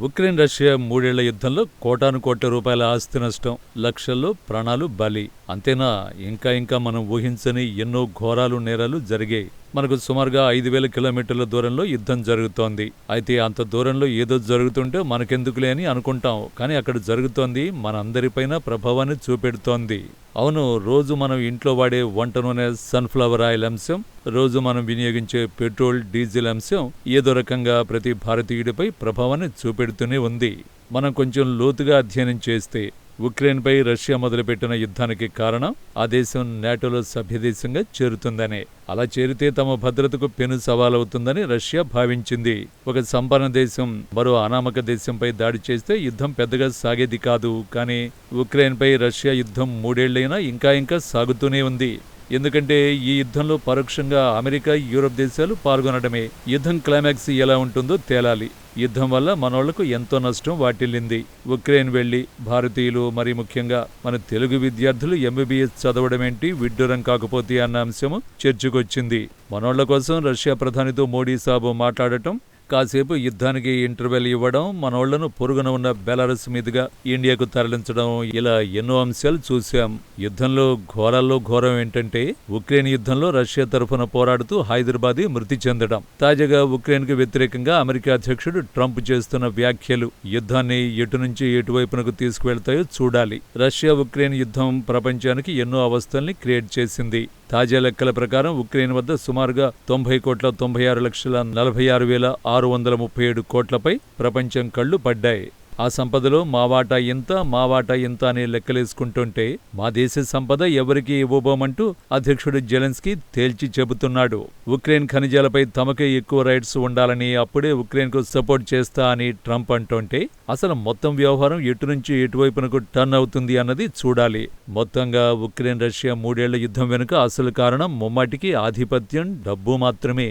Ukraine Russia 3 ఏళ్ల యుద్ధంలో కోటాను కోట్ల రూపాయల ఆస్తి నష్టం, లక్షల్లో ప్రాణాలు బలి. అంతేనా, ఇంకా మనం ఊహించని ఎన్నో ఘోరాలు, నేరాలు జరిగాయి. మనకు సుమారుగా 5,000 కిలోమీటర్ల దూరంలో యుద్ధం జరుగుతోంది. అయితే అంత దూరంలో ఏదో జరుగుతుంటే మనకెందుకులే అని అనుకుంటాం. కానీ అక్కడ జరుగుతోంది మనందరిపైన ప్రభావాన్ని చూపెడుతోంది. అవును, రోజు మనం ఇంట్లో వాడే వంట నూనె, సన్ఫ్లవర్ ఆయిల్ అంశం, రోజు మనం వినియోగించే పెట్రోల్, డీజిల్ అంశం ఏదో రకంగా ప్రతి భారతీయుడిపై ప్రభావాన్ని చూపెడుతూనే ఉంది. మనం కొంచెం లోతుగా అధ్యయనం చేస్తే ఉక్రెయిన్పై రష్యా మొదలుపెట్టిన యుద్ధానికి కారణం ఆ దేశం నాటోలో సభ్యదేశంగా చేరుతుందనే. అలా చేరితే తమ భద్రతకు పెను సవాలవుతుందని రష్యా భావించింది. ఒక సంపన్న దేశం మరో అనామక దేశంపై దాడి చేస్తే యుద్ధం పెద్దగా సాగేది కాదు. కానీ ఉక్రెయిన్పై రష్యా యుద్ధం 3 ఏళ్లైనా ఇంకా సాగుతూనే ఉంది. ఎందుకంటే ఈ యుద్ధంలో పరోక్షంగా అమెరికా, యూరప్ దేశాలు పాల్గొనడమే. యుద్ధం క్లైమాక్స్ ఎలా ఉంటుందో తేలాలి. యుద్ధం వల్ల మనోళ్లకు ఎంతో నష్టం వాటిల్లింది. ఉక్రెయిన్ వెళ్లి భారతీయులు, మరి ముఖ్యంగా మన తెలుగు విద్యార్థులు ఎంబీబీఎస్ చదవడమేంటి, విడ్డూరం కాకపోతే అన్న అంశము చర్చకొచ్చింది. మనోళ్ల కోసం రష్యా ప్రధానితో మోడీ సాబు మాట్లాడటం, కాసేపు యుద్ధానికి ఇంటర్వెల్ ఇవ్వడం, మనోళ్లను పొరుగున ఉన్న బెలారస్ మీదుగా ఇండియాకు తరలించడం, ఇలా ఎన్నో అంశాలు చూశాం. యుద్ధంలో ఘోరాల్లో ఘోరం ఏంటంటే ఉక్రెయిన్ యుద్ధంలో రష్యా తరఫున పోరాడుతూ హైదరాబాదీ మృతి చెందడం. తాజాగా ఉక్రెయిన్కు వ్యతిరేకంగా అమెరికా అధ్యక్షుడు ట్రంప్ చేస్తున్న వ్యాఖ్యలు యుద్ధాన్ని ఎటు నుంచి ఎటువైపునకు తీసుకువెళ్తాయో చూడాలి. రష్యా ఉక్రెయిన్ యుద్ధం ప్రపంచానికి ఎన్నో అవస్థల్ని క్రియేట్ చేసింది. తాజా లెక్కల ప్రకారం ఉక్రెయిన్ వద్ద సుమారుగా 90,96,46,637 కోట్లపై ప్రపంచం కళ్లు పడ్డాయి. ఆ సంపదలో మా వాటా ఇంత అనే లెక్కలేసుకుంటుంటే మా దేశ సంపద ఎవరికి ఇవ్వబోమంటూ అధ్యక్షుడు జెలెన్స్కీ తేల్చి చెబుతున్నాడు. ఉక్రెయిన్ ఖనిజాలపై తమకే ఎక్కువ రైట్స్ ఉండాలని, అప్పుడే ఉక్రెయిన్కు సపోర్ట్ చేస్తా అని ట్రంప్ అంటుంటే అసలు మొత్తం వ్యవహారం ఎటు నుంచి ఎటువైపునకు టర్న్ అవుతుంది అన్నది చూడాలి. మొత్తంగా ఉక్రెయిన్ రష్యా 3 ఏళ్ల యుద్ధం వెనుక అసలు కారణం ముమ్మాటికి ఆధిపత్యం, డబ్బు మాత్రమే.